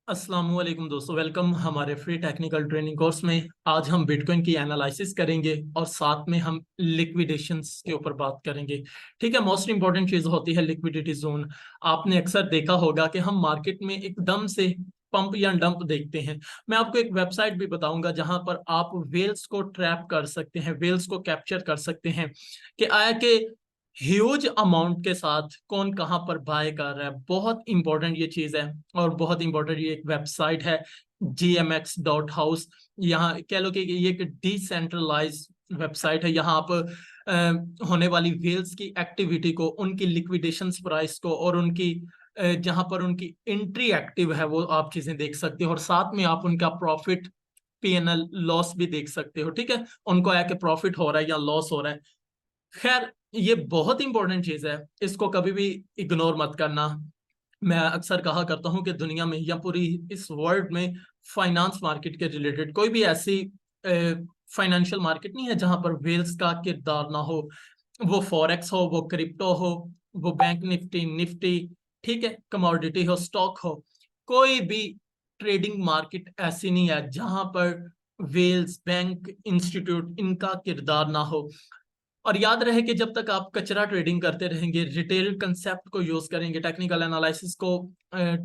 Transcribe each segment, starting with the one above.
अस्सलाम वालेकुम दोस्तों, वेलकम हमारे फ्री टेक्निकल ट्रेनिंग कोर्स में। आज हम बिटकॉइन की एनालिसिस करेंगे और साथ में हम लिक्विडेशंस के ऊपर बात करेंगे। ठीक है, मोस्ट इंपॉर्टेंट चीज होती है लिक्विडिटी जोन। आपने अक्सर देखा होगा कि हम मार्केट में एकदम से पंप या डंप देखते हैं। मैं आपको एक वेबसाइट भी बताऊंगा जहां पर आप वेल्स को ट्रैप कर सकते हैं, वेल्स को कैप्चर कर सकते हैं कि आया कि ह्यूज अमाउंट के साथ कौन कहां पर बाय कर रहा है। बहुत इंपॉर्टेंट ये चीज है और बहुत इंपॉर्टेंट ये एक वेबसाइट है gmx.house। यहाँ कह लो कि ये एक डिसेंट्रलाइज वेबसाइट है। यहाँ आप होने वाली वेल्स की एक्टिविटी को, उनकी लिक्विडेशन प्राइस को और उनकी जहां पर उनकी एंट्री एक्टिव है वो आप चीजें देख सकते हो और साथ में आप उनका प्रॉफिट पीएनएल लॉस भी देख सकते हो। ठीक है, उनको आया कि प्रॉफिट हो रहा है या लॉस हो रहा है। खैर, ये बहुत इंपॉर्टेंट चीज है, इसको कभी भी इग्नोर मत करना। मैं अक्सर कहा करता हूं कि दुनिया में या पूरी इस वर्ल्ड में फाइनेंस मार्केट के रिलेटेड कोई भी ऐसी फाइनेंशियल मार्केट नहीं है जहां पर वेल्स का किरदार ना हो। वो फॉरेक्स हो, वो क्रिप्टो हो, वो बैंक निफ्टी निफ्टी, ठीक है, कमोडिटी हो, स्टॉक हो, कोई भी ट्रेडिंग मार्केट ऐसी नहीं है जहां पर वेल्स, बैंक, इंस्टीट्यूट इनका किरदार ना हो। और याद रहे कि जब तक आप कचरा ट्रेडिंग करते रहेंगे, रिटेल कंसेप्ट को यूज करेंगे, टेक्निकल एनालिसिस को,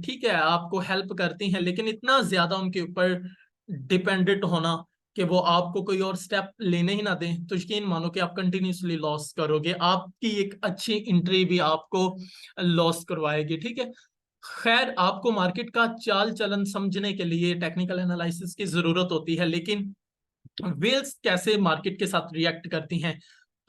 ठीक है आपको हेल्प करती हैं, लेकिन इतना ज्यादा उनके ऊपर डिपेंडेंट होना कि वो आपको कोई और स्टेप लेने ही ना दें, तो यकीन मानो कि आप कंटिन्यूसली लॉस करोगे। आपकी एक अच्छी एंट्री भी आपको लॉस करवाएगी। ठीक है, खैर आपको मार्केट का चाल चलन समझने के लिए टेक्निकल एनालिसिस की जरूरत होती है, लेकिन वेल्स कैसे मार्केट के साथ रिएक्ट करती हैं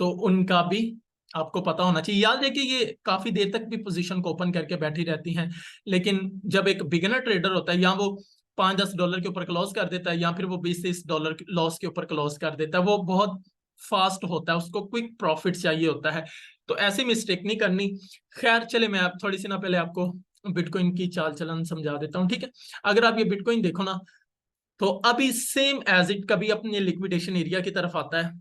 तो उनका भी आपको पता होना चाहिए। याद है कि ये काफी देर तक भी पोजीशन को ओपन करके बैठी रहती हैं, लेकिन जब एक बिगिनर ट्रेडर होता है, या वो $5-10 के ऊपर क्लोज कर देता है या फिर वो $20-30 लॉस के ऊपर क्लोज कर देता है, वो बहुत फास्ट होता है, उसको क्विक प्रॉफिट चाहिए होता है, तो ऐसी मिस्टेक नहीं करनी। खैर चले, मैं आप थोड़ी सी ना पहले आपको बिटकॉइन की चाल चलन समझा देता हूँ। ठीक है, अगर आप ये बिटकॉइन देखो ना, तो अभी सेम एज इट कभी अपने लिक्विडेशन एरिया की तरफ आता है,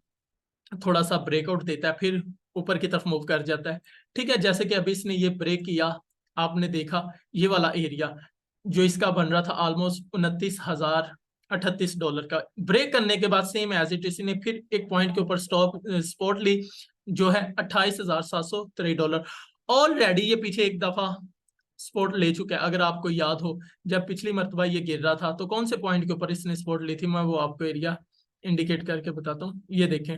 थोड़ा सा ब्रेकआउट देता है, फिर ऊपर की तरफ मूव कर जाता है। ठीक है, जैसे कि अभी इसने ये ब्रेक किया, आपने देखा ये वाला एरिया जो इसका बन रहा था ऑलमोस्ट $29,038 का, ब्रेक करने के बाद सेम एज इट इसने फिर एक पॉइंट के ऊपर स्टॉप स्पॉट ली जो है $28,703। ऑलरेडी ये पीछे एक दफा स्पॉट ले चुका है। अगर आपको याद हो, जब पिछली मर्तबा ये गिर रहा था तो कौन से पॉइंट के ऊपर इसने स्पॉट ली थी, मैं वो आपको एरिया इंडिकेट करके बताता हूँ। ये देखें,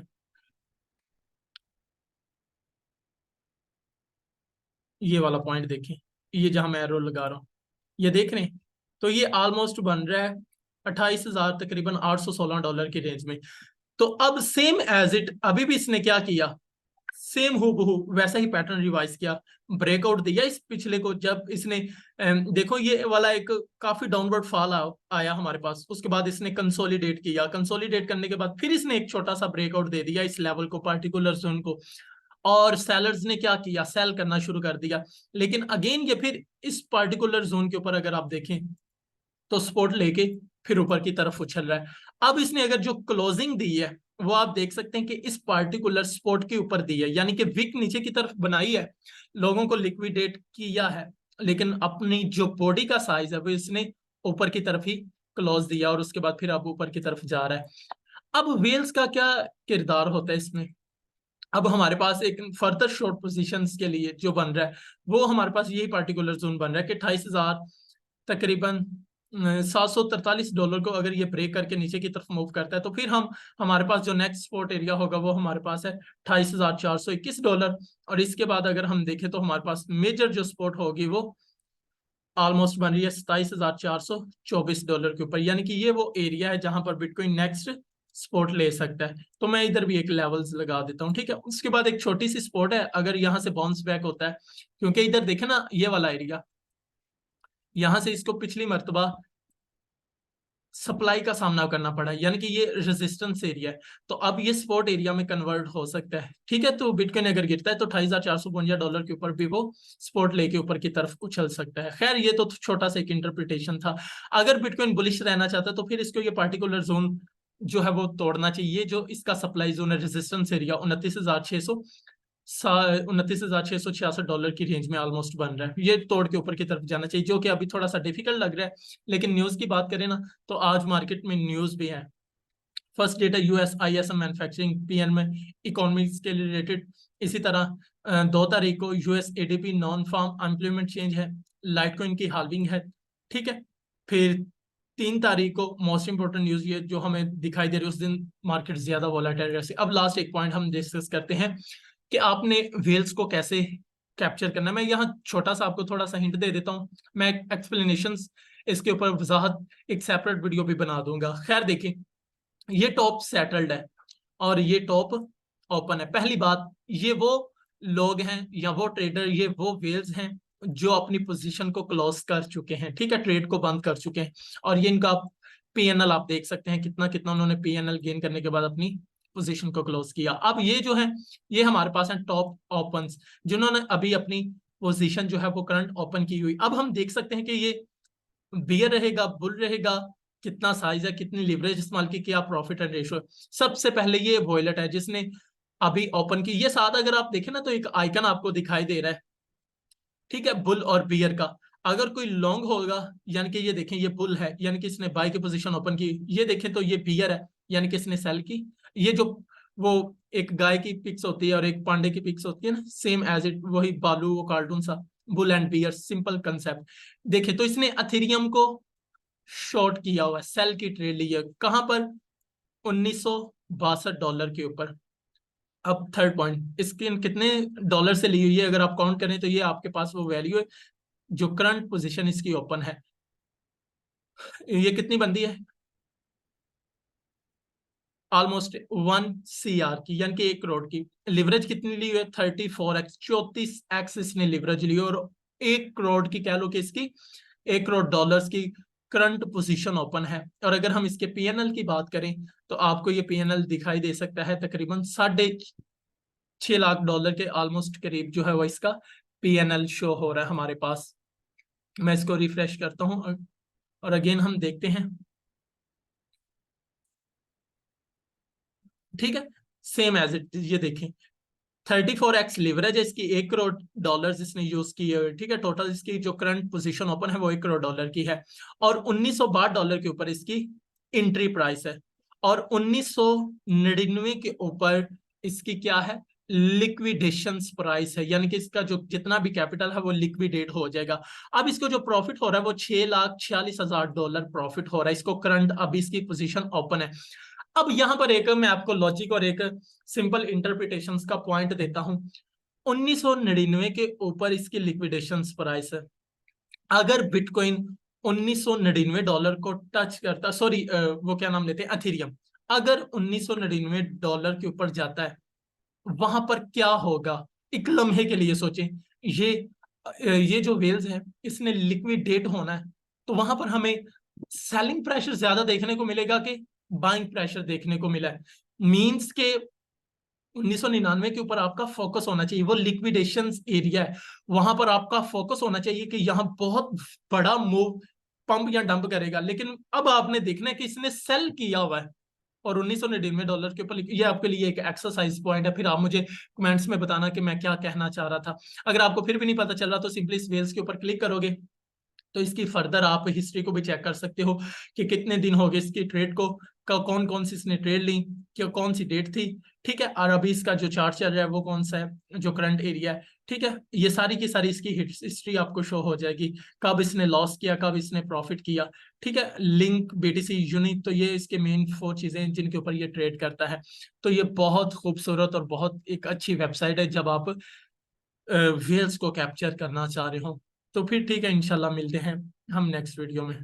ये वाला पॉइंट देखें, ये जहां मैं एरो लगा रहा हूँ, ये देख रहे हैं, तो ये ऑलमोस्ट बन रहा है 28,000, तकरीबन $816 की रेंज में। तो अब सेम एज इट अभी भी इसने क्या किया, सेम हूबहू वैसा ही पैटर्न रिवाइज किया, ब्रेकआउट दिया इस पिछले को। जब इसने देखो ये वाला एक काफी डाउनवर्ड फॉल आया हमारे पास, उसके बाद इसने कंसोलिडेट किया, कंसोलिडेट करने के बाद फिर इसने एक छोटा सा ब्रेकआउट दे दिया इस लेवल को, पार्टिकुलर जोन को, और सेलर्स ने क्या किया, सेल करना शुरू कर दिया। लेकिन अगेन ये फिर इस पार्टिकुलर जोन के ऊपर अगर आप देखें तो सपोर्ट लेके फिर ऊपर की तरफ उछल रहा है। अब इसने अगर जो क्लोजिंग दी है वो आप देख सकते हैं कि इस पार्टिकुलर स्पॉट के ऊपर दी है, यानी कि विक नीचे की तरफ बनाई है, लोगों को लिक्विडेट किया है, लेकिन अपनी जो बॉडी का साइज है वो इसने ऊपर की तरफ ही क्लोज दिया और उसके बाद फिर अब ऊपर की तरफ जा रहा है। अब वेल्स का क्या किरदार होता है इसमें? अब हमारे पास एक फर्दर शॉर्ट पोजीशंस के लिए जो बन रहा है वो हमारे पास यही पार्टिकुलर जोन बन रहा है कि 28,000, तकरीबन $743 को अगर ये ब्रेक करके नीचे की तरफ मूव करता है तो फिर हम, हमारे पास जो नेक्स्ट स्पॉट एरिया होगा वो हमारे पास है $28,421। और इसके बाद अगर हम देखें तो हमारे पास मेजर जो स्पॉट होगी वो ऑलमोस्ट बन रही है $27,424 के ऊपर, यानी कि ये वो एरिया है जहां पर बिटकॉइन नेक्स्ट स्पॉट ले सकता है। तो मैं इधर भी एक लेवल्स लगा देता हूँ। ठीक है, उसके बाद एक छोटी सी स्पॉट है, अगर यहाँ से बाउंस बैक होता है, क्योंकि इधर देखे ना ये वाला एरिया, यहां से इसको पिछली मर्तबा सप्लाई का सामना करना पड़ा, यानी कि ये रेजिस्टेंस एरिया है, तो अब ये स्पॉट एरिया में कन्वर्ट हो सकता है। ठीक है, तो बिटकॉइन अगर गिरता है तो $28,452 के ऊपर भी वो स्पॉट लेके ऊपर की तरफ उछल सकता है। खैर ये तो छोटा सा एक इंटरप्रिटेशन था। अगर बिटकॉइन बुलिश रहना चाहता है तो फिर इसको ये पार्टिकुलर जोन जो है वो तोड़ना चाहिए, जो इसका सप्लाई जोन है, रेजिस्टेंस एरिया 29,600, $29,666 की रेंज में ऑलमोस्ट बन रहा है। ये तोड़ के ऊपर की तरफ जाना चाहिए, जो कि अभी थोड़ा सा डिफिकल्ट लग रहा है। लेकिन न्यूज की बात करें ना, तो आज मार्केट में न्यूज भी है। First data US ISM manufacturing PMI में इकोनॉमिक्स के रिलेटेड। इसी तरह 2 तारीख को US ADP non farm employment change है, लाइटकॉइन की हाल्विंग है, ठीक है। फिर 3 तारीख को मोस्ट इंपोर्टेंट न्यूज ये जो हमें दिखाई दे रही है, उस दिन मार्केट ज्यादा वॉलेटाइल रहती है। अब लास्ट एक पॉइंट हम डिस्कस करते हैं कि आपने वेल्स को कैसे कैप्चर करना है। मैं यहाँ छोटा सा आपको थोड़ा सा हिंट दे देता हूँ। मैं एक्सप्लेनेशन इसके ऊपर वजाहत एक सेपरेट वीडियो भी बना दूंगा। खैर देखिए, ये टॉप सेटल्ड है और ये टॉप ओपन है। पहली बात, ये वो लोग हैं या वो ट्रेडर, ये वो वेल्स हैं जो अपनी पोजीशन को क्लोज कर चुके हैं, ठीक है, ट्रेड को बंद कर चुके हैं। और ये इनका पीएनएल आप देख सकते हैं, कितना कितना उन्होंने पीएनएल गेन करने के बाद अपनी पोजीशन को क्लोज किया। अब ये जो है, ये हमारे पास है टॉप ओपन्स, जिन्होंने अभी अपनी पोजीशन जो है वो करंट ओपन की हुई। अब हम देख सकते हैं कि ये बियर रहेगा, बुल रहेगा, कितना साइज है, कितनी लिवरेज इस्तेमाल की, क्या प्रॉफिट एंड रेशो। सबसे पहले ये वॉयलेट है जिसने अभी ओपन की। ये साथ अगर आप देखें ना, तो एक आइकन आपको दिखाई दे रहा है, ठीक है, बुल और बियर का। अगर कोई लॉन्ग होगा, यानी कि ये देखें, ये बुल है, यानी कि इसने बाय की पोजीशन ओपन की। ये देखें तो ये बियर है, यानी कि इसने सेल की। ये जो वो एक गाय की पिक्स होती है और एक पांडे की पिक्स होती है ना, सेम एज इट, वही बालू, वो कार्टून सा, bull and bear, simple concept. देखे तो इसने अथेरियम को शॉर्ट किया हुआ है, सेल की ट्रेड ली है। कहां पर? $1962 के ऊपर। अब थर्ड पॉइंट, इसके कितने डॉलर से ली हुई है, अगर आप काउंट करें तो ये आपके पास वो वैल्यू है जो करंट पोजीशन इसकी ओपन है। ये कितनी बनती है? ऑलमोस्ट 1 CR की, यानी कि 1 करोड़ की। लिवरेज कितनी ली हुई है? 34x, 34x इसने लिवरेज ली, और 1 करोड़ की कह लो कि इसकी $1 करोड़ की करंट पोजीशन ओपन है। और अगर हम इसके पीएनएल की बात करें तो आपको ये पीएनएल दिखाई दे सकता है, तकरीबन $6.5 लाख के ऑलमोस्ट करीब जो है वो इसका पीएनएल शो हो रहा है हमारे पास। मैं इसको रिफ्रेश करता हूं और अगेन हम देखते हैं, ठीक है, सेम एज इट। ये देखें, 34x लिवरेज है इसकी, $1 करोड़ इसने यूज की है, ठीक है। टोटल इसकी जो करंट पोजीशन ओपन है वो $1 करोड़ की है, और $1962 के ऊपर इसकी एंट्री प्राइस है, और 1999 के ऊपर इसकी क्या है? लिक्विडेशन प्राइस है, यानी कि इसका जो जितना भी कैपिटल है वो लिक्विडेट हो जाएगा। अब इसको जो प्रॉफिट हो रहा है वो $6,46,000 प्रॉफिट हो रहा है इसको करंट, अभी इसकी पोजीशन ओपन है। अब यहां पर एक मैं आपको लॉजिक और एक सिंपल इंटरप्रिटेशन का पॉइंट देता हूं। 1999 के ऊपर इसकी लिक्विडेशन प्राइस है। अगर बिटकॉइन $1999 को टच करता, सॉरी वो क्या नाम लेते हैं, अथेरियम, अगर $1999 के ऊपर जाता है, वहां पर क्या होगा? एक लम्हे के लिए सोचें। ये जो वेल्स है, इसने लिक्विडेट होना है, तो वहां पर हमें सेलिंग प्रेशर ज्यादा देखने को मिलेगा कि बाइंग प्रेशर देखने को मिला है। मींस के 1999 के ऊपर आपका फोकस होना चाहिए, वो लिक्विडेशन एरिया है, वहां पर आपका फोकस होना चाहिए कि यहाँ बहुत बड़ा मूव पंप या डंप करेगा। लेकिन अब आपने देखना है कि इसने सेल किया हुआ है, और $1999 के ऊपर। ये आपके लिए एक एक्सरसाइज पॉइंट है, फिर आप मुझे कमेंट्स में बताना कि मैं क्या कहना चाह रहा था। अगर आपको फिर भी नहीं पता चल रहा तो सिंपली इस वेल्स के ऊपर क्लिक करोगे तो इसकी फर्दर आप हिस्ट्री को भी चेक कर सकते हो कि कितने दिन हो गए इसकी ट्रेड को, कौन कौन सी इसने ट्रेड ली, क्या कौन सी डेट थी, ठीक है, और अभी इसका जो चार्ट चल रहा है वो कौन सा है, जो करंट एरिया है, ठीक है। ये सारी की सारी इसकी हिस्ट्री आपको शो हो जाएगी, कब इसने लॉस किया, कब इसने प्रॉफिट किया, ठीक है। लिंक, बीटीसी, यूनिक, तो ये इसके मेन 4 चीजें जिनके ऊपर ये ट्रेड करता है। तो ये बहुत खूबसूरत और बहुत एक अच्छी वेबसाइट है जब आप वेल्स को कैप्चर करना चाह रहे हो। तो फिर ठीक है, इंशाल्लाह मिलते हैं हम नेक्स्ट वीडियो में।